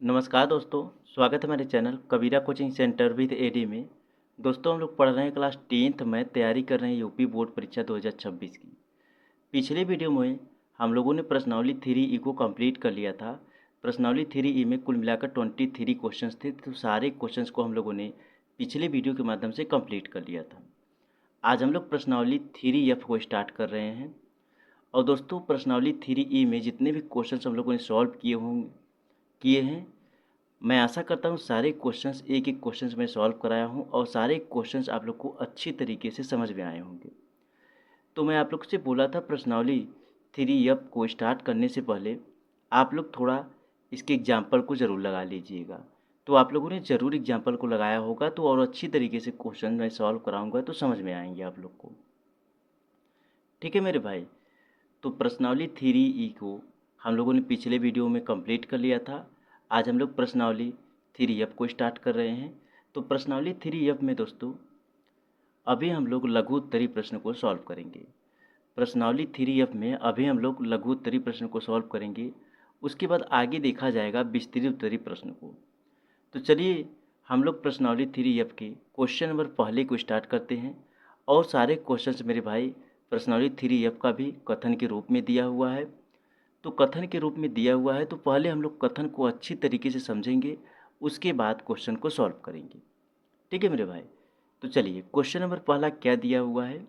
नमस्कार दोस्तों, स्वागत है हमारे channel Kabira coaching centre with AD में। दोस्तों हम लोग पढ़ रहे हैं क्लास 10th में, तैयारी कर रहे हैं यूपी बोर्ड परीक्षा 2026 की। पिछले वीडियो में हम लोगों ने प्रश्नावली 3E को कंप्लीट कर लिया था। प्रश्नावली 3E में कुल मिलाकर 23 क्वेश्चंस थे, तो सारे क्वेश्चंस को हम लोगों ने पिछले वीडियो के माध्यम से कंप्लीट कर लिया था। आज हम लोग प्रश्नावली 3F को स्टार्ट कर रहे हैं। और दोस्तों प्रश्नावली 3E में जितने भी क्वेश्चंस हम लोगों ने सॉल्व किए हैं, मैं आशा करता हूँ सारे क्वेश्चंस एक एक क्वेश्चंस मैं सॉल्व कराया हूँ और सारे क्वेश्चंस आप लोग को अच्छी तरीके से समझ में आए होंगे। तो मैं आप लोग से बोला था प्रश्नावली 3F को स्टार्ट करने से पहले आप लोग थोड़ा इसके एग्जाम्पल को ज़रूर लगा लीजिएगा। तो आप लोगों ने ज़रूर एग्जाम्पल को लगाया होगा, तो और अच्छी तरीके से क्वेश्चन मैं सॉल्व कराऊँगा तो समझ में आएंगे आप लोग को। ठीक है मेरे भाई। तो प्रश्नावली 3E को हम लोगों ने पिछले वीडियो में कंप्लीट कर लिया था। आज हम लोग प्रश्नावली 3F को स्टार्ट कर रहे हैं। तो प्रश्नावली 3F में दोस्तों अभी हम लोग लघु उत्तरीय प्रश्न को सॉल्व करेंगे। प्रश्नावली 3F में अभी हम लोग लघु उत्तरीय प्रश्न को सॉल्व करेंगे। उसके बाद आगे देखा जाएगा विस्तृत उत्तरीय प्रश्न को। तो चलिए हम लोग प्रश्नावली 3F के क्वेश्चन नंबर पहले को स्टार्ट करते हैं। और सारे क्वेश्चंस मेरे भाई प्रश्नावली 3F का भी कथन के रूप में दिया हुआ है। तो कथन के रूप में दिया हुआ है, तो पहले हम लोग कथन को अच्छी तरीके से समझेंगे, उसके बाद क्वेश्चन को सॉल्व करेंगे। ठीक है मेरे भाई। तो चलिए क्वेश्चन नंबर पहला क्या दिया हुआ है।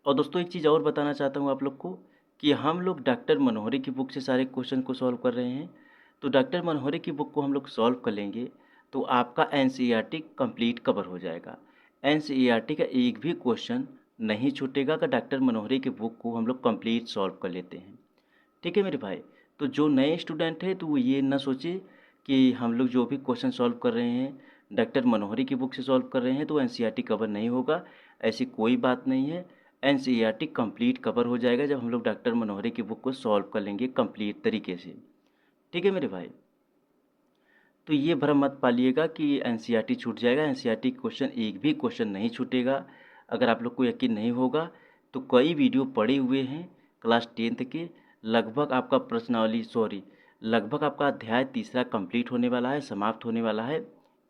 और दोस्तों एक चीज़ और बताना चाहता हूँ आप लोग को कि हम लोग डॉक्टर मनोहरी की बुक से सारे क्वेश्चन को सॉल्व कर रहे हैं। तो डॉक्टर मनोहरी की बुक को हम लोग सॉल्व कर लेंगे तो आपका NCERT कंप्लीट कवर हो जाएगा। NCERT का एक भी क्वेश्चन नहीं छूटेगा अगर डॉक्टर मनोहरी की बुक को हम लोग कंप्लीट सॉल्व कर लेते हैं। ठीक है मेरे भाई। तो जो नए स्टूडेंट है तो वो ये ना सोचे कि हम लोग जो भी क्वेश्चन सॉल्व कर रहे हैं डॉक्टर मनोहरी की बुक से सॉल्व कर रहे हैं तो NCERT कवर नहीं होगा। ऐसी कोई बात नहीं है। NCERT कंप्लीट कवर हो जाएगा जब हम लोग डॉक्टर मनोहरी की बुक को सॉल्व कर लेंगे कंप्लीट तरीके से। ठीक है मेरे भाई। तो ये भ्रम मत पालिएगा कि NCERT छूट जाएगा। NCERT क्वेश्चन एक भी क्वेश्चन नहीं छूटेगा। अगर आप लोग को यकीन नहीं होगा तो कई वीडियो पड़े हुए हैं क्लास 10th के। लगभग आपका अध्याय तीसरा कंप्लीट होने वाला है, समाप्त होने वाला है।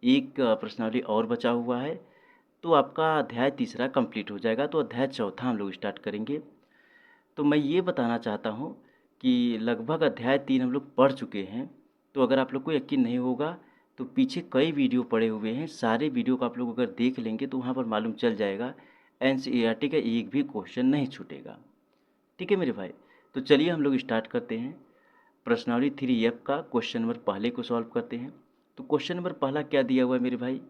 एक प्रश्नावली और बचा हुआ है तो आपका अध्याय तीसरा कंप्लीट हो जाएगा। तो अध्याय चौथा हम लोग स्टार्ट करेंगे। तो मैं ये बताना चाहता हूँ कि लगभग अध्याय 3 हम लोग पढ़ चुके हैं। तो अगर आप लोग को यकीन नहीं होगा तो पीछे कई वीडियो पड़े हुए हैं, सारे वीडियो को आप लोग अगर देख लेंगे तो वहाँ पर मालूम चल जाएगा NCERT का एक भी क्वेश्चन नहीं छूटेगा। ठीक है मेरे भाई। तो चलिए हम लोग स्टार्ट करते हैं। प्रश्नावली 3F का क्वेश्चन नंबर पहले को सॉल्व करते हैं। तो क्वेश्चन नंबर पहला क्या दिया हुआ है मेरे भाई।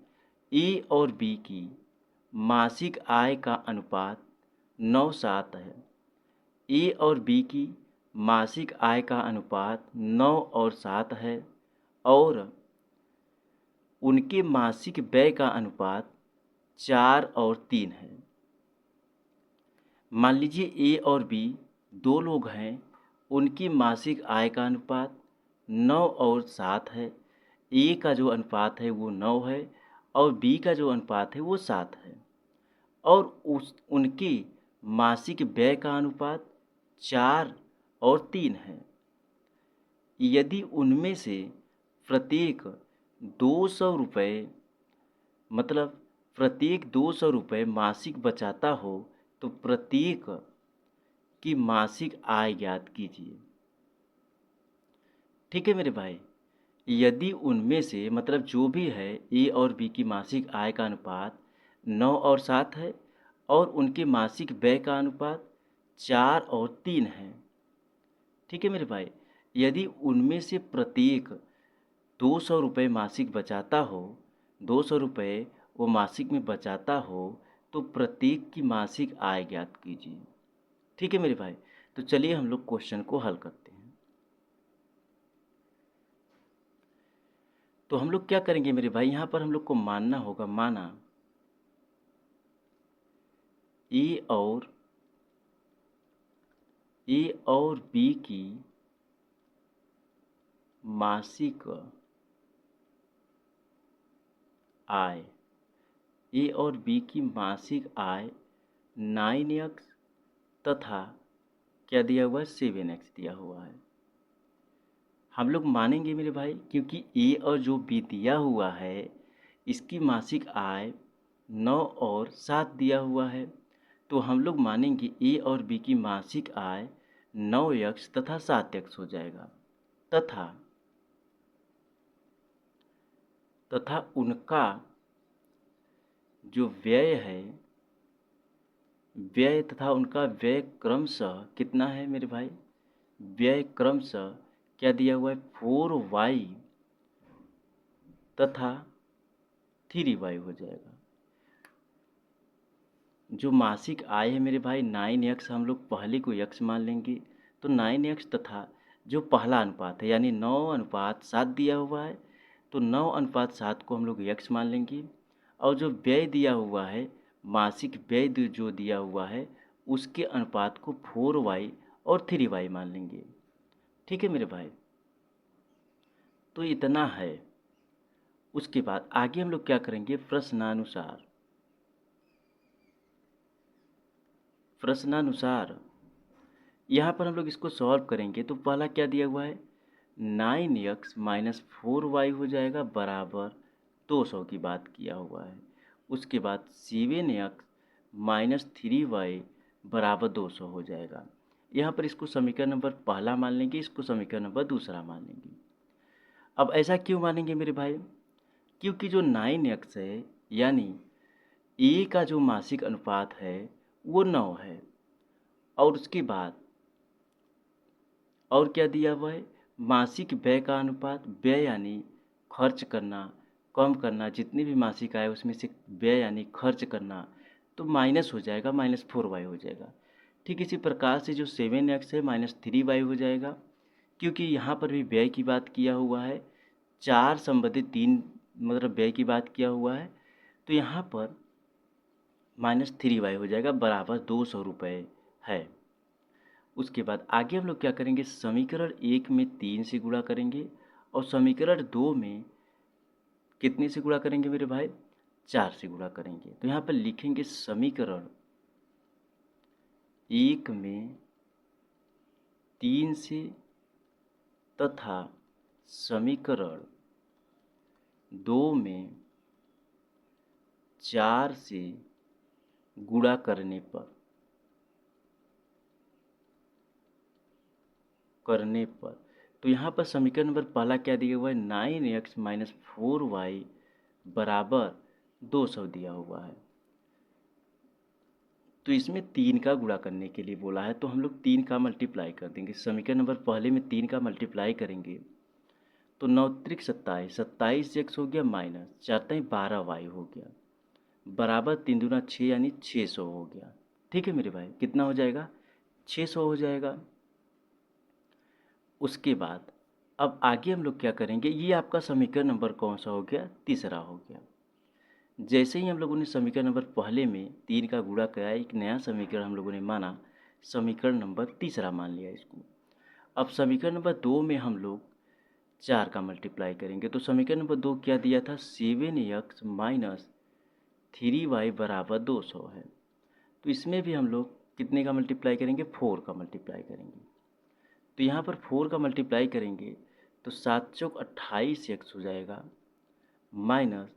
ए और बी की मासिक आय का अनुपात 9:7 है। ए और बी की मासिक आय का अनुपात 9:7 है और उनके मासिक व्यय का अनुपात 4:3 है। मान लीजिए ए और बी दो लोग हैं, उनकी मासिक आय का अनुपात 9:7 है। ए का जो अनुपात है वो 9 है और बी का जो अनुपात है वो 7 है। और उनके मासिक व्यय का अनुपात 4:3 है। यदि उनमें से प्रत्येक 200 रुपये मतलब प्रत्येक 200 रुपये मासिक बचाता हो तो प्रत्येक की मासिक आय ज्ञात कीजिए। ठीक है मेरे भाई। यदि उनमें से मतलब जो भी है ए और बी की मासिक आय का अनुपात 9 और 7 है और उनके मासिक व्यय का अनुपात 4:3 है। ठीक है मेरे भाई। यदि उनमें से प्रत्येक 200 रुपये मासिक बचाता हो, 200 रुपये वो मासिक में बचाता हो तो प्रत्येक की मासिक आय ज्ञात कीजिए। ठीक है मेरे भाई। तो चलिए हम लोग क्वेश्चन को हल करते हैं। तो हम लोग क्या करेंगे मेरे भाई, यहाँ पर हम लोग को मानना होगा, माना ए और बी की मासिक आय, ए और बी की मासिक आय 9x तथा क्या दिया हुआ है 7x दिया हुआ है। हम लोग मानेंगे मेरे भाई, क्योंकि ए और जो बी दिया हुआ है इसकी मासिक आय 9 और 7 दिया हुआ है, तो हम लोग मानेंगे ए और बी की मासिक आय 9x तथा 7x हो जाएगा, तथा उनका जो व्यय है, व्यय तथा उनका व्यय क्रमशः कितना है मेरे भाई, व्यय क्रमशः क्या दिया हुआ है 4y तथा 3y हो जाएगा। जो मासिक आय है मेरे भाई 9x, हम लोग पहले को x मान लेंगे, तो 9x तथा जो पहला अनुपात है यानी 9:7 दिया हुआ है, तो 9:7 को हम लोग x मान लेंगे, और जो व्यय दिया हुआ है, मासिक व्यय जो दिया हुआ है उसके अनुपात को 4y और 3y मान लेंगे। ठीक है मेरे भाई, तो इतना है। उसके बाद आगे हम लोग क्या करेंगे, प्रश्नानुसार यहाँ पर हम लोग इसको सॉल्व करेंगे, तो पहला क्या दिया हुआ है 9x माइनस 4y हो जाएगा बराबर 200 की बात किया हुआ है। उसके बाद 7x माइनस 3y बराबर 200 हो जाएगा। यहाँ पर इसको समीकरण नंबर पहला मान लेंगे, इसको समीकरण नंबर दूसरा मान लेंगे। अब ऐसा क्यों मानेंगे मेरे भाई, क्योंकि जो 9x है यानी ए का जो मासिक अनुपात है वो 9 है, और उसके बाद और क्या दिया हुआ है, मासिक व्यय का अनुपात, व्यय यानी खर्च करना, कम करना, जितनी भी मासिक आय उसमें से व्यय यानी खर्च करना, तो माइनस हो जाएगा, -4y हो जाएगा। ठीक इसी प्रकार से जो 7x है -3y हो जाएगा, क्योंकि यहाँ पर भी व्यय की बात किया हुआ है, 4 संबंधित 3 मतलब व्यय की बात किया हुआ है, तो यहाँ पर -3y हो जाएगा बराबर 200 रुपये है। उसके बाद आगे हम लोग क्या करेंगे, समीकरण 1 में 3 से गुणा करेंगे, और समीकरण 2 में कितने से गुणा करेंगे मेरे भाई, 4 से गुणा करेंगे। तो यहाँ पर लिखेंगे समीकरण 1 में 3 से तथा समीकरण 2 में 4 से गुणा करने पर तो यहाँ पर समीकरण नंबर पहला क्या दिया हुआ है 9x माइनस 4y बराबर 200 दिया हुआ है। तो इसमें 3 का गुणा करने के लिए बोला है, तो हम लोग 3 का मल्टीप्लाई कर देंगे। समीकरण नंबर पहले में 3 का मल्टीप्लाई करेंगे तो 9 त्रिक 27, 27 x हो गया माइनस 4 3 12y हो गया बराबर 3 दूना 6 यानी 600 हो गया। ठीक है मेरे भाई, कितना हो जाएगा 600 हो जाएगा। उसके बाद अब आगे हम लोग क्या करेंगे, ये आपका समीकरण नंबर कौन सा हो गया, तीसरा हो गया। जैसे ही हम लोगों ने समीकरण नंबर पहले में 3 का गुणा किया, एक नया समीकरण हम लोगों ने माना, समीकरण नंबर तीसरा मान लिया इसको। अब समीकरण नंबर 2 में हम लोग 4 का मल्टीप्लाई करेंगे, तो समीकरण नंबर 2 क्या दिया था 7x माइनस 3y बराबर 200 है। तो इसमें भी हम लोग कितने का मल्टीप्लाई करेंगे, 4 का मल्टीप्लाई करेंगे। तो यहाँ पर 4 का मल्टीप्लाई करेंगे तो 7 चौक 28x हो जाएगा माइनस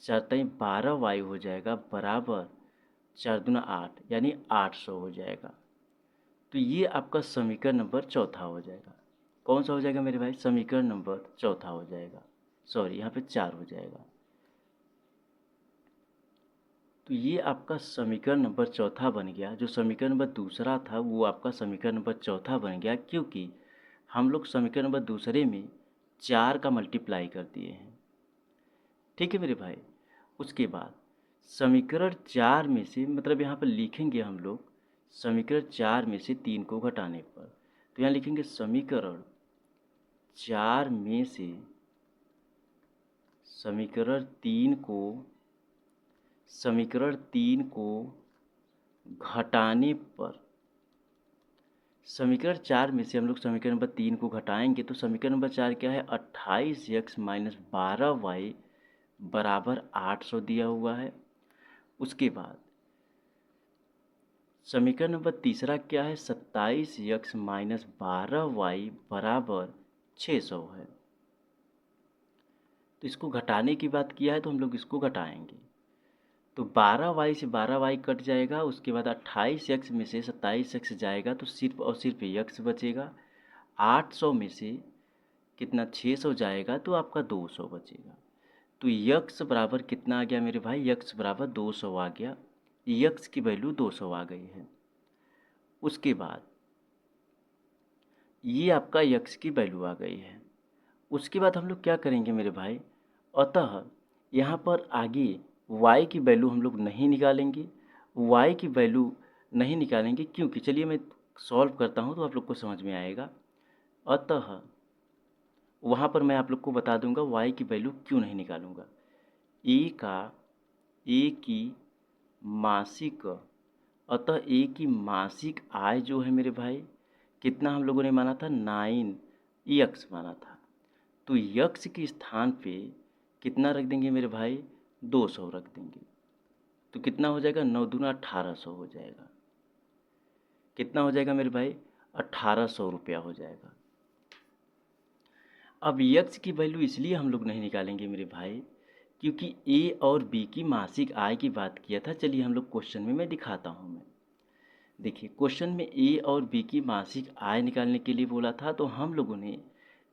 4 3 12y हो जाएगा बराबर 4 दूना 8 यानी 800 हो जाएगा। तो ये आपका समीकरण नंबर चौथा हो जाएगा। कौन सा हो जाएगा मेरे भाई, समीकरण नंबर चौथा हो जाएगा, सॉरी यहाँ पे 4 हो जाएगा। तो ये आपका समीकरण नंबर चौथा बन गया। जो समीकरण नंबर दूसरा था वो आपका समीकरण नंबर चौथा बन गया, क्योंकि हम लोग समीकरण नंबर दूसरे में 4 का मल्टीप्लाई कर दिए हैं। ठीक है मेरे भाई, उसके बाद समीकरण 4 में से मतलब यहाँ पर लिखेंगे हम लोग समीकरण 4 में से 3 को घटाने पर, तो यहाँ लिखेंगे समीकरण 4 में से समीकरण 3 को घटाने पर, समीकरण 4 में से हम लोग समीकरण नंबर 3 को घटाएंगे तो समीकरण नंबर 4 क्या है 28x माइनस 12y बराबर 800 दिया हुआ है। उसके बाद समीकरण नंबर तीसरा क्या है 27x माइनस 12y बराबर 600 है। तो इसको घटाने की बात किया है तो हम लोग इसको घटाएंगे। तो 12y से 12y कट जाएगा, उसके बाद 28x में से 27x जाएगा तो सिर्फ और सिर्फ x बचेगा। 800 में से कितना 600 जाएगा तो आपका 200 बचेगा। तो x बराबर कितना आ गया मेरे भाई, x बराबर 200 आ गया। x की वैल्यू 200 आ गई है। उसके बाद ये आपका x की वैल्यू आ गई है। उसके बाद हम लोग क्या करेंगे मेरे भाई, अतः यहाँ पर आगे y की वैल्यू हम लोग नहीं निकालेंगे। y की वैल्यू नहीं निकालेंगे क्योंकि, चलिए मैं सॉल्व करता हूँ तो आप लोग को समझ में आएगा। अतः वहाँ पर मैं आप लोग को बता दूंगा y की वैल्यू क्यों नहीं निकालूंगा। ए की मासिक, अतः ए की मासिक आय जो है मेरे भाई, कितना हम लोगों ने माना था, 9x माना था। तो x के स्थान पे कितना रख देंगे मेरे भाई, 200 रख देंगे। तो कितना हो जाएगा, 9 दूना 1800 हो जाएगा। कितना हो जाएगा मेरे भाई, 1800 रुपया हो जाएगा। अब x की वैल्यू इसलिए हम लोग नहीं निकालेंगे मेरे भाई क्योंकि ए और बी की मासिक आय की बात किया था। चलिए हम लोग क्वेश्चन में मैं दिखाता हूँ। मैं देखिए क्वेश्चन में ए और बी की मासिक आय निकालने के लिए बोला था, तो हम लोगों ने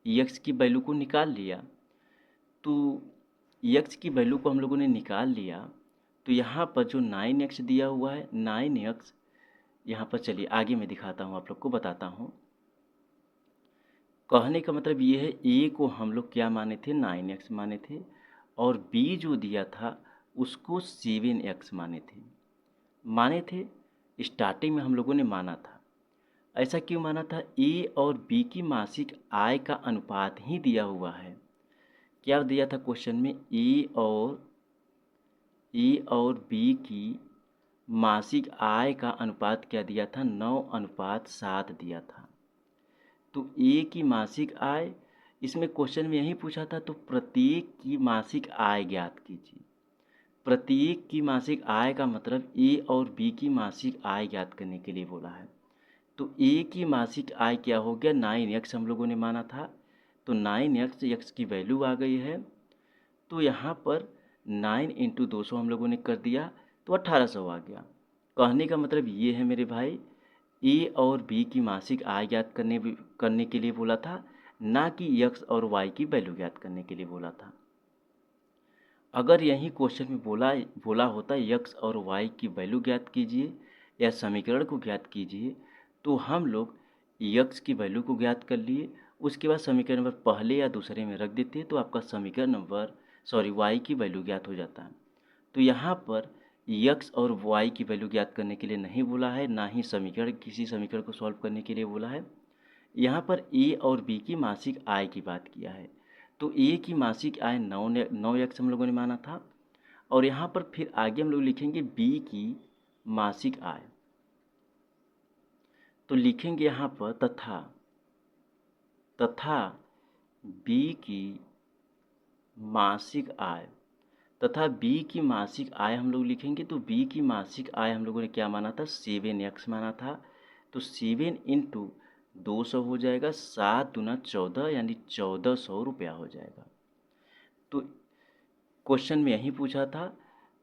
x की वैल्यू को निकाल लिया। तो x की वैल्यू को हम लोगों ने निकाल लिया। तो यहाँ पर जो 9x दिया हुआ है, 9x यहाँ पर, चलिए आगे मैं दिखाता हूँ, आप लोग को बताता हूँ। कहने का मतलब ये है, ए को हम लोग क्या माने थे, 9x माने थे, और बी जो दिया था उसको 7x माने थे। स्टार्टिंग में हम लोगों ने माना था। ऐसा क्यों माना था, ए और बी की मासिक आय का अनुपात ही दिया हुआ है। क्या दिया था क्वेश्चन में, ए और बी की मासिक आय का अनुपात क्या दिया था, 9:7 दिया था। तो ए की मासिक आय, इसमें क्वेश्चन में यही पूछा था, तो प्रत्येक की मासिक आय ज्ञात कीजिए। प्रत्येक की मासिक आय का मतलब ए और बी की मासिक आय ज्ञात करने के लिए बोला है। तो ए की मासिक आय क्या हो गया, 9x हम लोगों ने माना था। तो 9x, x की वैल्यू आ गई है। तो यहाँ पर 9 × 200 हम लोगों ने कर दिया तो 1800 आ गया। कहने का मतलब ये है मेरे भाई, ए और बी की मासिक आय ज्ञात करने के लिए बोला था, ना कि x और y की वैल्यू ज्ञात करने के लिए बोला था। अगर यही क्वेश्चन में बोला होता x और y की वैल्यू ज्ञात कीजिए या समीकरण को ज्ञात कीजिए, तो हम लोग x की वैल्यू को ज्ञात कर लिए, उसके बाद समीकरण नंबर पहले या दूसरे में रख देते तो आपका समीकरण नंबर y की वैल्यू ज्ञात हो जाता है। तो यहाँ पर x और y की वैल्यू ज्ञात करने के लिए नहीं बोला है, ना ही किसी समीकरण को सॉल्व करने के लिए बोला है। यहाँ पर ए और बी की मासिक आय की बात किया है। तो ए की मासिक आय 9x हम लोगों ने माना था, और यहाँ पर फिर आगे हम लोग लिखेंगे बी की मासिक आय। तो लिखेंगे यहाँ पर तथा बी की मासिक आय, तथा बी की मासिक आय हम लोग लिखेंगे। तो बी की मासिक आय हम लोगों ने क्या माना था, 7x माना था। तो 7 × 200 हो जाएगा, 7 दूना 14 यानी 1400 रुपया हो जाएगा। तो क्वेश्चन में यही पूछा था,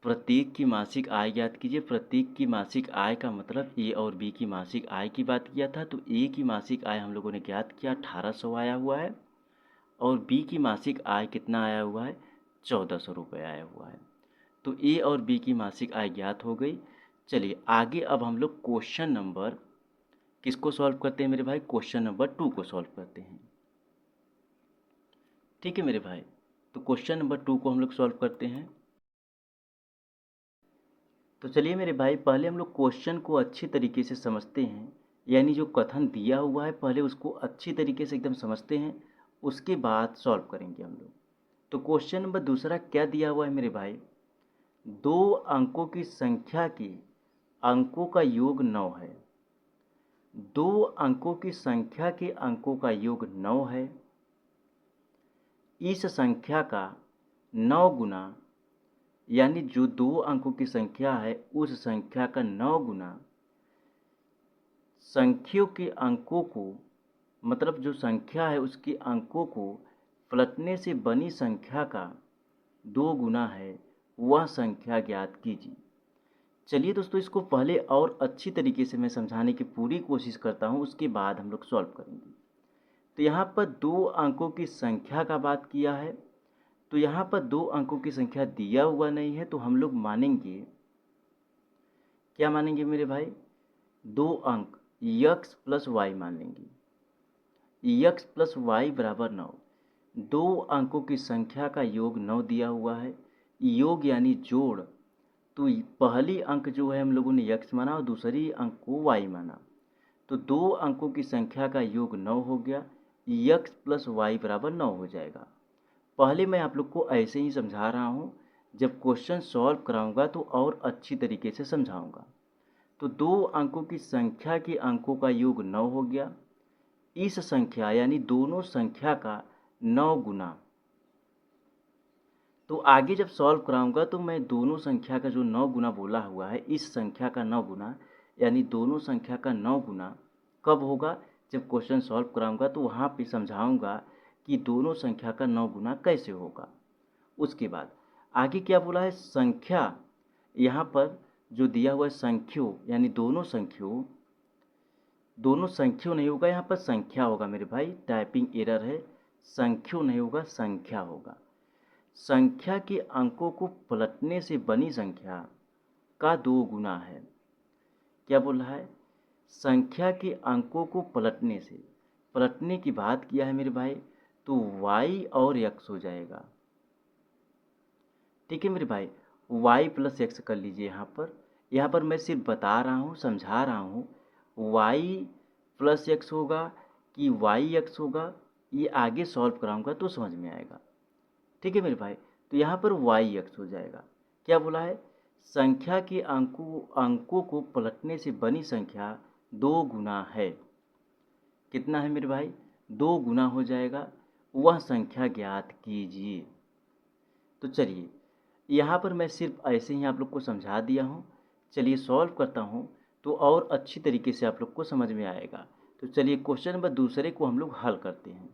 प्रत्येक की मासिक आय ज्ञात कीजिए। प्रत्येक की मासिक आय का मतलब ए और बी की मासिक आय की बात किया था। तो ए की मासिक आय हम लोगों ने ज्ञात किया, 1800 आया हुआ है, और बी की मासिक आय कितना आया हुआ है, 1400 रुपये आया हुआ है। तो ए और बी की मासिक आय ज्ञात हो गई। चलिए आगे अब हम लोग क्वेश्चन नंबर किसको सॉल्व करते हैं मेरे भाई, क्वेश्चन नंबर 2 को सॉल्व करते हैं। ठीक है मेरे भाई, तो क्वेश्चन नंबर 2 को हम लोग सॉल्व करते हैं। तो चलिए मेरे भाई, पहले हम लोग क्वेश्चन को अच्छी तरीके से समझते हैं, यानी जो कथन दिया हुआ है पहले उसको अच्छी तरीके से एकदम समझते हैं, उसके बाद सॉल्व करेंगे हम लोग। तो क्वेश्चन नंबर दूसरा क्या दिया हुआ है मेरे भाई, 2 अंकों की संख्या के अंकों का योग 9 है। 2 अंकों की संख्या के अंकों का योग 9 है। इस संख्या का 9 गुना, यानी जो 2 अंकों की संख्या है उस संख्या का 9 गुना संख्यों के अंकों को मतलब जो संख्या है उसके अंकों को पलटने से बनी संख्या का 2 गुना है, वह संख्या ज्ञात कीजिए। चलिए दोस्तों, इसको पहले और अच्छी तरीके से मैं समझाने की पूरी कोशिश करता हूँ, उसके बाद हम लोग सॉल्व करेंगे। तो यहाँ पर 2 अंकों की संख्या का बात किया है, तो यहाँ पर 2 अंकों की संख्या दिया हुआ नहीं है, तो हम लोग मानेंगे, क्या मानेंगे मेरे भाई, 2 अंक x प्लस वाई मान लेंगे। x प्लस वाई बराबर 9। 2 अंकों की संख्या का योग 9 दिया हुआ है, योग यानी जोड़। तो पहली अंक जो है हम लोगों ने x माना और दूसरी अंक को y माना, तो 2 अंकों की संख्या का योग 9 हो गया, x प्लस वाई बराबर 9 हो जाएगा। पहले मैं आप लोग को ऐसे ही समझा रहा हूँ, जब क्वेश्चन सॉल्व कराऊंगा तो और अच्छी तरीके से समझाऊंगा। तो 2 अंकों की संख्या के अंकों का योग 9 हो गया, इस संख्या यानी दोनों संख्या का 9 गुना। तो आगे जब सॉल्व कराऊंगा तो मैं दोनों संख्या का जो 9 गुना बोला हुआ है, इस संख्या का 9 गुना यानी दोनों संख्या का 9 गुना कब होगा, जब क्वेश्चन सॉल्व कराऊंगा तो वहाँ पे समझाऊंगा कि दोनों संख्या का 9 गुना कैसे होगा। उसके बाद आगे क्या बोला है, संख्या, यहाँ पर जो दिया हुआ है संख्यों यानी दोनों संख्यों नहीं होगा, यहाँ पर संख्या होगा मेरे भाई, टाइपिंग एरर है, संख्यों नहीं होगा, संख्या होगा। संख्या के अंकों को पलटने से बनी संख्या का 2 गुना है। क्या बोल रहा है, संख्या के अंकों को पलटने की बात किया है मेरे भाई, तो y और x हो जाएगा। ठीक है मेरे भाई, y प्लस एक्स कर लीजिए। यहाँ पर मैं सिर्फ बता रहा हूँ, समझा रहा हूँ, y प्लस एक्स होगा कि वाई एक्स होगा, ये आगे सॉल्व कराऊंगा तो समझ में आएगा। ठीक है मेरे भाई, तो यहाँ पर वाई एक्स हो जाएगा। क्या बोला है, संख्या के अंकों को पलटने से बनी संख्या 2 गुना है। कितना है मेरे भाई, 2 गुना हो जाएगा, वह संख्या ज्ञात कीजिए। तो चलिए, यहाँ पर मैं सिर्फ ऐसे ही आप लोग को समझा दिया हूँ। चलिए सॉल्व करता हूँ तो और अच्छी तरीके से आप लोग को समझ में आएगा। तो चलिए क्वेश्चन नंबर दूसरे को हम लोग हल करते हैं।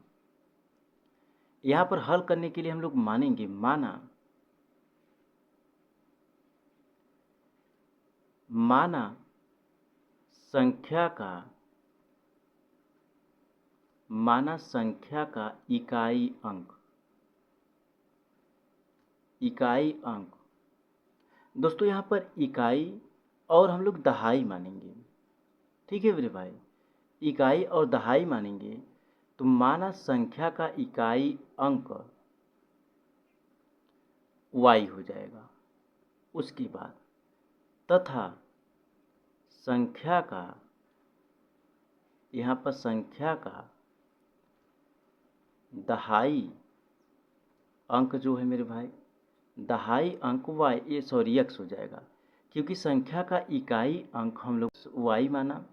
यहाँ पर हल करने के लिए हम लोग मानेंगे, माना संख्या का इकाई अंक। दोस्तों यहाँ पर इकाई और हम लोग दहाई मानेंगे। ठीक है मेरे भाई, इकाई और दहाई मानेंगे, तो माना संख्या का इकाई अंक y हो जाएगा। उसके बाद तथा यहाँ पर संख्या का दहाई अंक जो है मेरे भाई, दहाई अंक x हो जाएगा, क्योंकि संख्या का इकाई अंक हम लोग y माना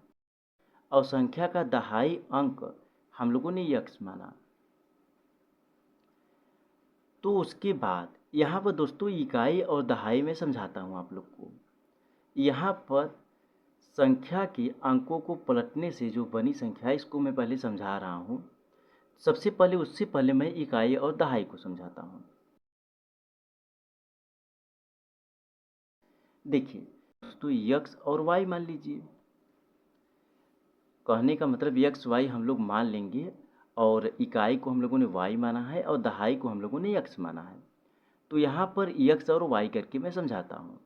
और संख्या का दहाई अंक हम लोगों ने x माना। तो उसके बाद यहाँ पर दोस्तों इकाई और दहाई में समझाता हूँ आप लोग को। यहाँ पर संख्या के अंकों को पलटने से जो बनी संख्या है, इसको मैं पहले समझा रहा हूँ। उससे पहले मैं इकाई और दहाई को समझाता हूँ। देखिए दोस्तों, x और y मान लीजिए। कहने का मतलब x y हम लोग मान लेंगे, और इकाई को हम लोगों ने y माना है और दहाई को हम लोगों ने x माना है। तो यहाँ पर x और y करके मैं समझाता हूँ।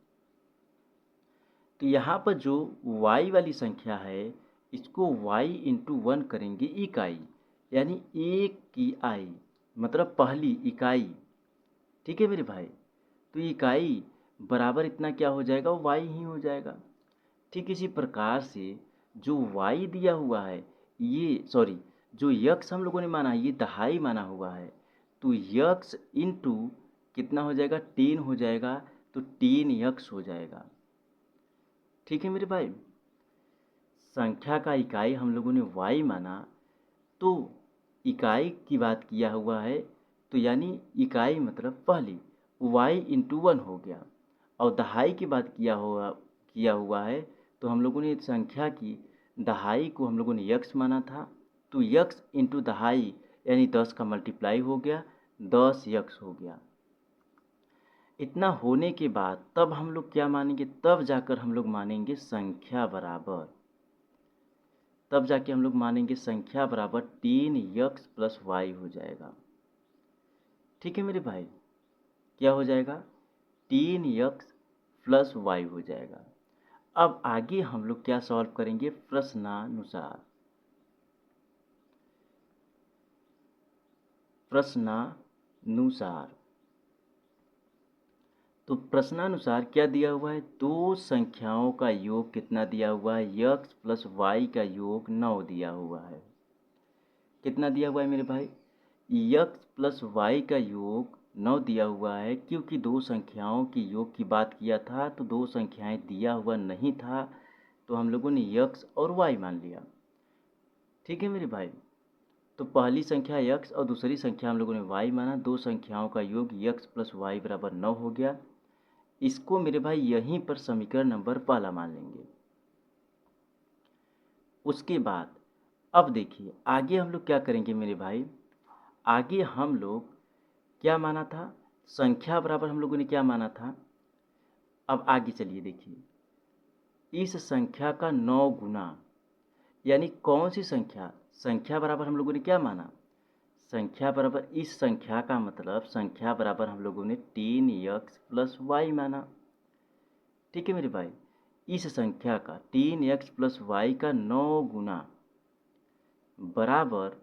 तो यहाँ पर जो y वाली संख्या है, इसको y इंटू 1 करेंगे इकाई, यानी 1 की i मतलब पहली इकाई। ठीक है मेरे भाई, तो इकाई बराबर इतना क्या हो जाएगा, y ही हो जाएगा। ठीक इसी प्रकार से जो y दिया हुआ है, जो x हम लोगों ने माना है, ये दहाई माना हुआ है, तो x इंटू कितना हो जाएगा, 10 हो जाएगा, तो 10x हो जाएगा। ठीक है मेरे भाई, संख्या का इकाई हम लोगों ने y माना, तो इकाई की बात किया हुआ है, तो यानी इकाई मतलब पहली y इंटू 1 हो गया, और दहाई की बात किया हुआ है, तो हम लोगों ने संख्या की दहाई को हम लोगों ने x माना था, तो यक्स इंटू दहाई यानी 10 का मल्टीप्लाई हो गया, 10 यक्स हो गया। इतना होने के बाद तब हम लोग क्या मानेंगे, तब जाकर हम लोग मानेंगे संख्या बराबर, तब जाके हम लोग मानेंगे संख्या बराबर 3x प्लस वाई हो जाएगा। ठीक है मेरे भाई, क्या हो जाएगा, 3x प्लस वाई हो जाएगा। अब आगे हम लोग क्या सॉल्व करेंगे, प्रश्नानुसार, प्रश्नानुसार। तो प्रश्नानुसार क्या दिया हुआ है, दो संख्याओं का योग कितना दिया हुआ है, x प्लस वाई का योग 9 दिया हुआ है। कितना दिया हुआ है मेरे भाई, x प्लस वाई का योग 9 दिया हुआ है। क्योंकि दो संख्याओं की योग की बात किया था तो दो संख्याएं दिया हुआ नहीं था, तो हम लोगों ने x और y मान लिया। ठीक है मेरे भाई, तो पहली संख्या x और दूसरी संख्या हम लोगों ने y माना, दो संख्याओं का योग x प्लस वाई बराबर 9 हो गया। इसको मेरे भाई यहीं पर समीकरण नंबर पहला मान लेंगे। उसके बाद अब देखिए आगे हम लोग क्या करेंगे मेरे भाई, आगे हम लोग क्या माना था, संख्या बराबर हम लोगों ने क्या माना था। अब आगे चलिए देखिए, इस संख्या का 9 गुना, यानी कौन सी संख्या, संख्या बराबर हम लोगों ने क्या माना, संख्या बराबर इस संख्या का मतलब संख्या बराबर हम लोगों ने 3x प्लस वाई माना। ठीक है मेरे भाई, इस संख्या का 3x प्लस वाई का 9 गुना बराबर,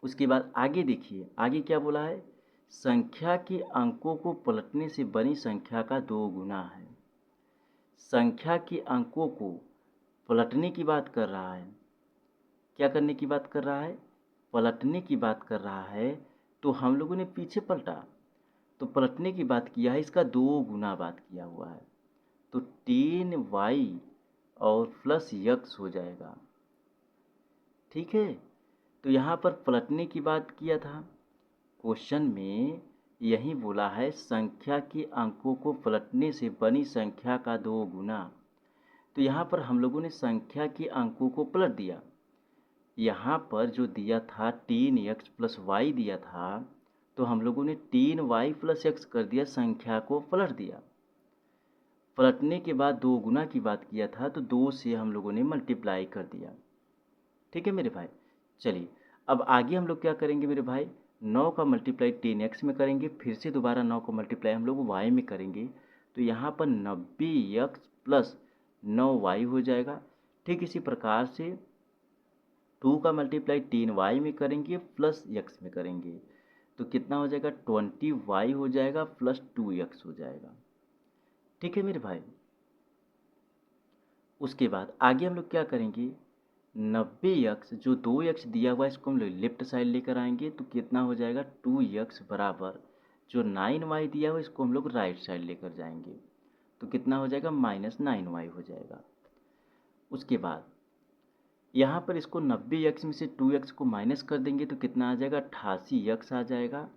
उसके बाद आगे देखिए आगे क्या बोला है, संख्या के अंकों को पलटने से बनी संख्या का 2 गुना है। संख्या के अंकों को पलटने की बात कर रहा है, क्या करने की बात कर रहा है, पलटने की बात कर रहा है। तो हम लोगों ने पीछे पलटा, तो पलटने की बात किया है, इसका 2 गुना बात किया हुआ है, तो 3y और प्लस यक्स हो जाएगा। ठीक है, तो यहाँ पर पलटने की बात किया था, क्वेश्चन में यही बोला है संख्या के अंकों को पलटने से बनी संख्या का 2 गुना। तो यहाँ पर हम लोगों ने संख्या के अंकों को पलट दिया, यहाँ पर जो दिया था 3x प्लस वाई दिया था, तो हम लोगों ने 3y प्लस एक्स कर दिया, संख्या को पलट दिया। पलटने के बाद 2 गुना की बात किया था, तो 2 से हम लोगों ने मल्टीप्लाई कर दिया। ठीक है मेरे भाई, चलिए अब आगे हम लोग क्या करेंगे मेरे भाई, 9 का मल्टीप्लाई 10x में करेंगे, फिर से दोबारा 9 का मल्टीप्लाई हम लोग y में करेंगे, तो यहाँ पर 90x प्लस 9y हो जाएगा। ठीक इसी प्रकार से 2 का मल्टीप्लाई 3y में करेंगे प्लस x में करेंगे, तो कितना हो जाएगा, 20y हो जाएगा प्लस 2x हो जाएगा। ठीक है मेरे भाई, उसके बाद आगे हम लोग क्या करेंगे, 90x जो 2x दिया हुआ है इसको हम लोग लेफ्ट साइड लेकर आएंगे, तो कितना हो जाएगा 2x बराबर जो 9y दिया हुआ है इसको हम लोग राइट साइड लेकर जाएंगे, तो कितना हो जाएगा -9y हो जाएगा। उसके बाद यहाँ पर इसको 90x में से 2x को माइनस कर देंगे, तो कितना आ जाएगा 88x आ जाएगा,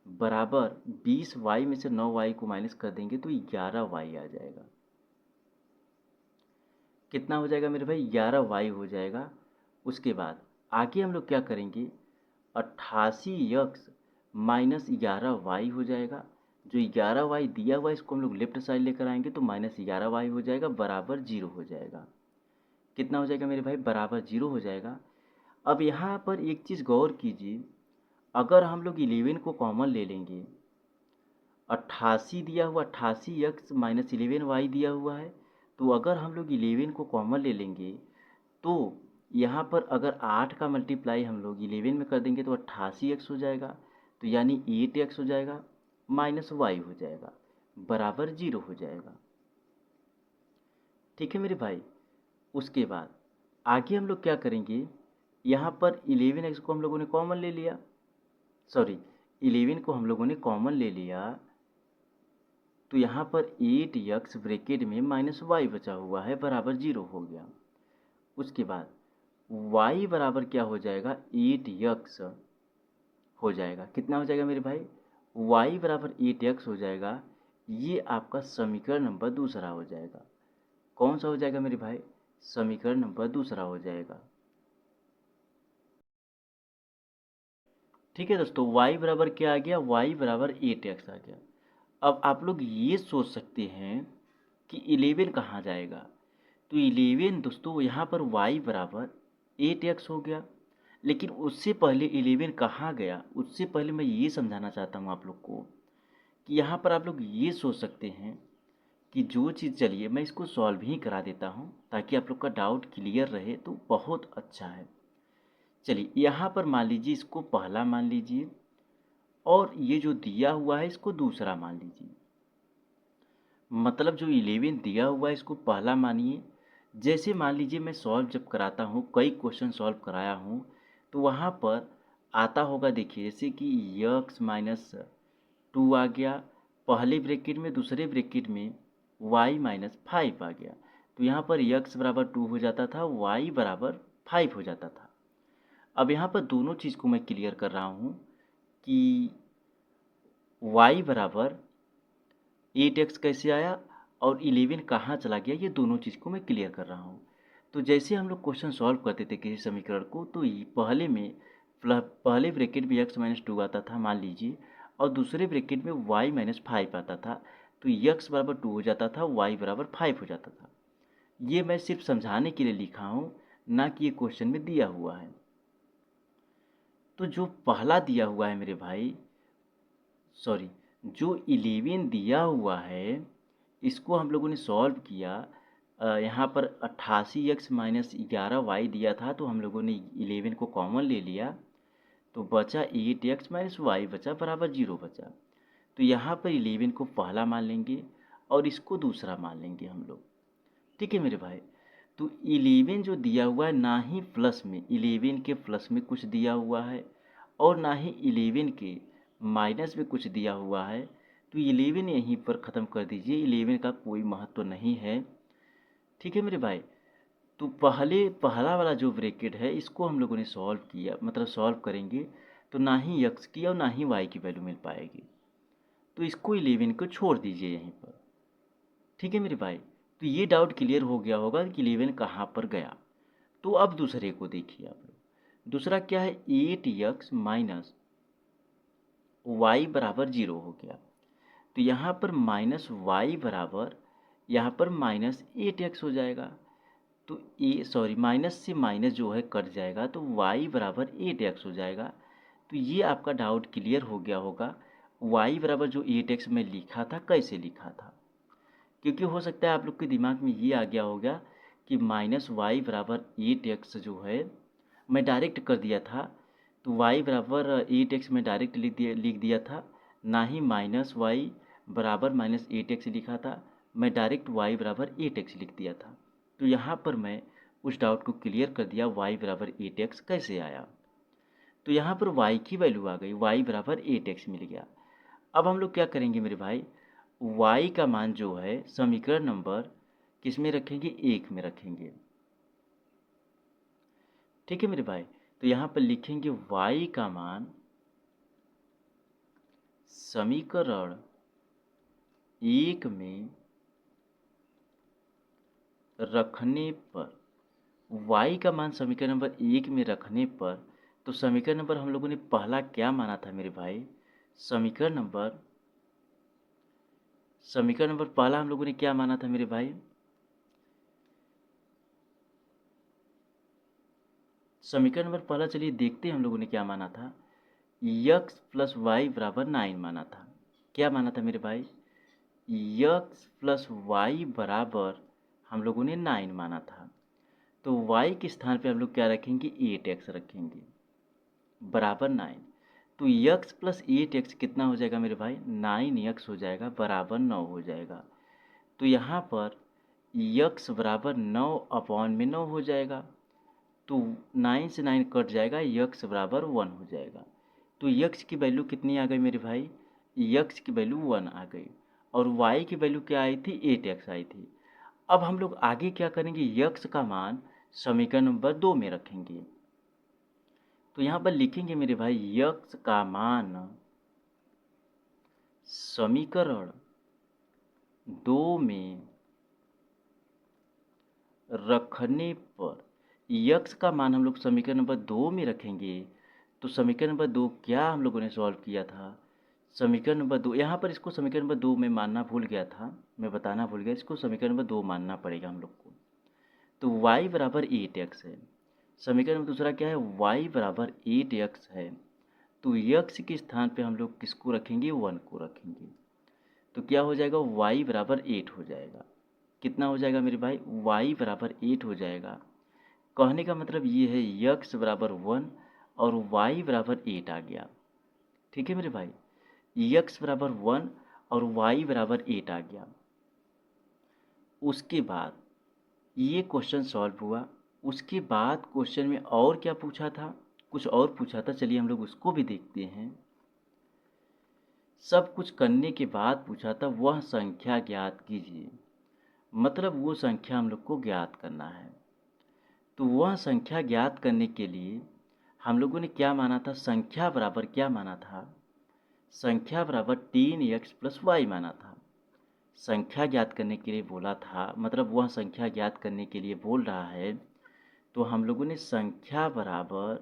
बराबर 20y में से 9y को माइनस कर देंगे तो 11y आ जाएगा। कितना हो जाएगा मेरे भाई, 11y हो जाएगा। उसके बाद आगे हम लोग क्या करेंगे, 88x माइनस 11y हो जाएगा, जो 11y दिया हुआ है इसको हम लोग लेफ्ट साइड लेकर आएंगे, तो -11y हो जाएगा बराबर 0 हो जाएगा। कितना हो जाएगा मेरे भाई, बराबर 0 हो जाएगा। अब यहाँ पर एक चीज़ गौर कीजिए, अगर हम लोग 11 को कॉमन ले लेंगे, 88 दिया हुआ 88x माइनस 11y दिया हुआ है, तो अगर हम लोग 11 को कॉमन ले लेंगे तो यहाँ पर अगर 8 का मल्टीप्लाई हम लोग 11 में कर देंगे तो 88x हो जाएगा, तो यानी 8x हो जाएगा माइनस y हो जाएगा बराबर 0 हो जाएगा। ठीक है मेरे भाई, उसके बाद आगे हम लोग क्या करेंगे, यहाँ पर 11x को हम लोगों ने कॉमन ले लिया, सॉरी 11 को हम लोगों ने कॉमन ले लिया, तो यहाँ पर 8x ब्रैकेट में -y बचा हुआ है बराबर 0 हो गया। उसके बाद y बराबर क्या हो जाएगा, 8x हो जाएगा। कितना हो जाएगा मेरे भाई, y बराबर 8x हो जाएगा। ये आपका समीकरण नंबर दूसरा हो जाएगा। कौन सा हो जाएगा मेरे भाई, समीकरण नंबर दूसरा हो जाएगा। ठीक है दोस्तों, y बराबर क्या आ गया, y बराबर 8x आ गया। अब आप लोग ये सोच सकते हैं कि 11 कहाँ जाएगा। तो 11 दोस्तों यहाँ पर y बराबर 8x हो गया, लेकिन उससे पहले 11 कहाँ गया, उससे पहले मैं ये समझाना चाहता हूँ आप लोग को कि यहाँ पर आप लोग ये सोच सकते हैं कि जो चीज़, चलिए मैं इसको सॉल्व ही करा देता हूँ ताकि आप लोग का डाउट क्लियर रहे, तो बहुत अच्छा है। चलिए यहाँ पर मान लीजिए, इसको पहला मान लीजिए और ये जो दिया हुआ है इसको दूसरा मान लीजिए। मतलब जो 11 दिया हुआ है इसको पहला मानिए। जैसे मान लीजिए मैं सॉल्व जब कराता हूँ, कई क्वेश्चन सॉल्व कराया हूँ, तो वहाँ पर आता होगा, देखिए जैसे कि x माइनस 2 आ गया पहले ब्रैकेट में, दूसरे ब्रैकेट में y माइनस 5 आ गया। तो यहाँ पर x बराबर 2 हो जाता था, y बराबर 5 हो जाता था। अब यहाँ पर दोनों चीज़ को मैं क्लियर कर रहा हूँ कि y बराबर 8x कैसे आया और 11 कहाँ चला गया, ये दोनों चीज़ को मैं क्लियर कर रहा हूँ। तो जैसे हम लोग क्वेश्चन सॉल्व करते थे किसी समीकरण को, तो पहले ब्रैकेट में x माइनस 2 आता था मान लीजिए, और दूसरे ब्रैकेट में y माइनस 5 आता था। तो x बराबर 2 हो जाता था, y बराबर 5 हो जाता था। ये मैं सिर्फ समझाने के लिए लिखा हूँ, ना कि ये क्वेश्चन में दिया हुआ है। तो जो पहला दिया हुआ है मेरे भाई, सॉरी, जो 11 दिया हुआ है इसको हम लोगों ने सॉल्व किया। यहाँ पर 88x माइनस 11y दिया था, तो हम लोगों ने 11 को कॉमन ले लिया, तो बचा 8x माइनस वाई बचा बराबर 0 बचा। तो यहाँ पर 11 को पहला मान लेंगे और इसको दूसरा मान लेंगे हम लोग। ठीक है मेरे भाई। तो 11 जो दिया हुआ है, ना ही प्लस में 11 के प्लस में कुछ दिया हुआ है और ना ही 11 के माइनस में कुछ दिया हुआ है। तो 11 यहीं पर ख़त्म कर दीजिए, 11 का कोई महत्व नहीं है। ठीक है मेरे भाई। तो पहला वाला जो ब्रैकेट है इसको हम लोगों ने सॉल्व किया, मतलब सॉल्व करेंगे तो ना ही x की और ना ही y की वैल्यू मिल पाएगी। तो इसको 11 को छोड़ दीजिए यहीं पर। ठीक है मेरे भाई। तो ये डाउट क्लियर हो गया होगा कि 11 कहाँ पर गया। तो अब दूसरे को देखिए आप लोग। दूसरा क्या है, 8x माइनस वाई बराबर 0 हो गया। तो यहाँ पर माइनस वाई बराबर, यहाँ पर माइनस 8x हो जाएगा। तो माइनस से माइनस जो है कट जाएगा, तो y बराबर 8x हो जाएगा। तो ये आपका डाउट क्लियर हो गया होगा, y बराबर जो 8x में लिखा था कैसे लिखा था। क्योंकि हो सकता है आप लोग के दिमाग में ये आ गया होगा कि माइनस वाई बराबर 8x जो है मैं डायरेक्ट कर दिया था, तो y बराबर 8x में डायरेक्ट लिख दिया था, ना ही माइनस वाई बराबर माइनस 8x लिखा था, मैं डायरेक्ट y बराबर 8x लिख दिया था। तो यहाँ पर मैं उस डाउट को क्लियर कर दिया, y बराबर 8x कैसे आया। तो यहाँ पर y की वैल्यू आ गई, y बराबर 8x मिल गया। अब हम लोग क्या करेंगे मेरे भाई, y का मान जो है समीकरण नंबर किस में रखेंगे, 1 में रखेंगे। ठीक है मेरे भाई। तो यहाँ पर लिखेंगे y का मान समीकरण 1 में रखने पर, y का मान समीकरण नंबर 1 में रखने पर, तो समीकरण नंबर हम लोगों ने पहला क्या माना था मेरे भाई, समीकरण नंबर पहला हम लोगों ने क्या माना था मेरे भाई, समीकरण नंबर पहला चलिए देखते हैं हम लोगों ने क्या माना था। x प्लस वाई बराबर 9 माना था। क्या माना था मेरे भाई, x प्लस वाई बराबर हम लोगों ने 9 माना था। तो y के स्थान पे हम लोग क्या रखेंगे, 8x रखेंगे बराबर 9। तो x प्लस 8x कितना हो जाएगा मेरे भाई, 9x हो जाएगा बराबर 9 हो जाएगा। तो यहाँ पर x बराबर 9 अपॉन में 9 हो जाएगा। तो 9 से 9 कट जाएगा, x बराबर 1 हो जाएगा। तो x की वैल्यू कितनी आ गई मेरे भाई, x की वैल्यू 1 आ गई और y की वैल्यू क्या आई थी, 8x आई थी। अब हम लोग आगे क्या करेंगे, x का मान समीकरण नंबर 2 में रखेंगे। तो यहाँ पर लिखेंगे मेरे भाई, x का मान समीकरण 2 में रखने पर, x का मान हम लोग समीकरण नंबर 2 में रखेंगे तो समीकरण नंबर 2 क्या हम लोगों ने सॉल्व किया था? समीकरण नंबर 2 यहाँ पर इसको समीकरण नंबर 2 में मानना भूल गया था, मैं बताना भूल गया, इसको समीकरण नंबर 2 मानना पड़ेगा हम लोग को। तो y बराबर 8x है। समीकरण में दूसरा क्या है? y बराबर 8x है। तो x के स्थान पे हम लोग किसको रखेंगे? 1 को रखेंगे। तो क्या हो जाएगा? y बराबर 8 हो जाएगा। कितना हो जाएगा मेरे भाई? y बराबर 8 हो जाएगा। कहने का मतलब ये है x बराबर 1 और y बराबर 8 आ गया। ठीक है मेरे भाई, x बराबर 1 और y बराबर 8 आ गया। उसके बाद ये क्वेश्चन सॉल्व हुआ। उसके बाद क्वेश्चन में और क्या पूछा था? कुछ और पूछा था, चलिए हम लोग उसको भी देखते हैं। सब कुछ करने के बाद पूछा था वह संख्या ज्ञात कीजिए, मतलब वो संख्या हम लोग को ज्ञात करना है। तो वह संख्या ज्ञात करने के लिए हम लोगों ने क्या माना था? संख्या बराबर क्या माना था? संख्या बराबर 3x प्लस वाई माना था। संख्या ज्ञात करने के लिए बोला था, मतलब वह संख्या ज्ञात करने के लिए बोल रहा है, तो हम लोगों ने संख्या बराबर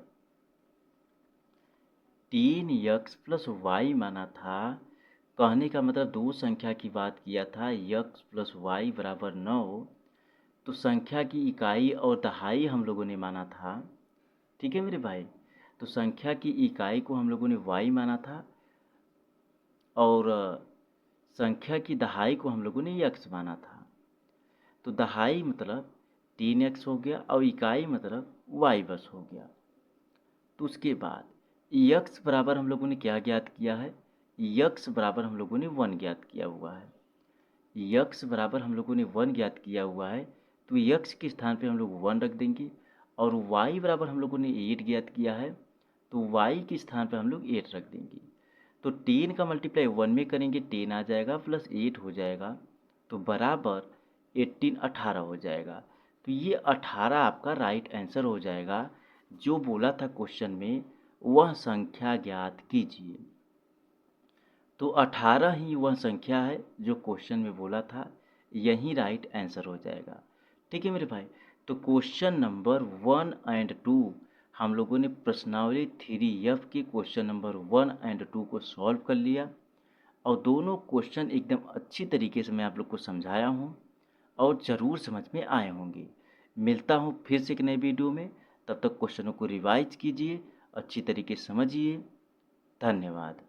3x प्लस वाई माना था। कहने का मतलब दो संख्या की बात किया था, x प्लस वाई बराबर 9। तो संख्या की इकाई और दहाई हम लोगों ने माना था। ठीक है मेरे भाई, तो संख्या की इकाई को हम लोगों ने y माना था और संख्या की दहाई को हम लोगों ने x माना था। तो दहाई मतलब 3x हो गया और इकाई मतलब y बस हो गया। तो उसके बाद x बराबर हम लोगों ने क्या ज्ञात किया है? x बराबर हम लोगों ने 1 ज्ञात किया हुआ है। x बराबर हम लोगों ने 1 ज्ञात किया हुआ है, तो x के स्थान पे हम लोग 1 रख देंगे। और y बराबर हम लोगों ने 8 ज्ञात किया है, तो y के स्थान पे हम लोग 8 रख देंगे। तो 10 का मल्टीप्लाई 1 में करेंगे 10 आ जाएगा प्लस 8 हो जाएगा, तो बराबर 18 18 हो जाएगा। तो ये 18 आपका राइट आंसर हो जाएगा। जो बोला था क्वेश्चन में वह संख्या ज्ञात कीजिए, तो 18 ही वह संख्या है जो क्वेश्चन में बोला था, यही राइट आंसर हो जाएगा। ठीक है मेरे भाई, तो क्वेश्चन नंबर 1 एंड 2 हम लोगों ने प्रश्नावली 3F के क्वेश्चन नंबर 1 एंड 2 को सॉल्व कर लिया और दोनों क्वेश्चन एकदम अच्छी तरीके से मैं आप लोग को समझाया हूँ और ज़रूर समझ में आए होंगे। मिलता हूँ फिर से एक नए वीडियो में, तब तक क्वेश्चनों को रिवाइज कीजिए, अच्छी तरीके से समझिए। धन्यवाद।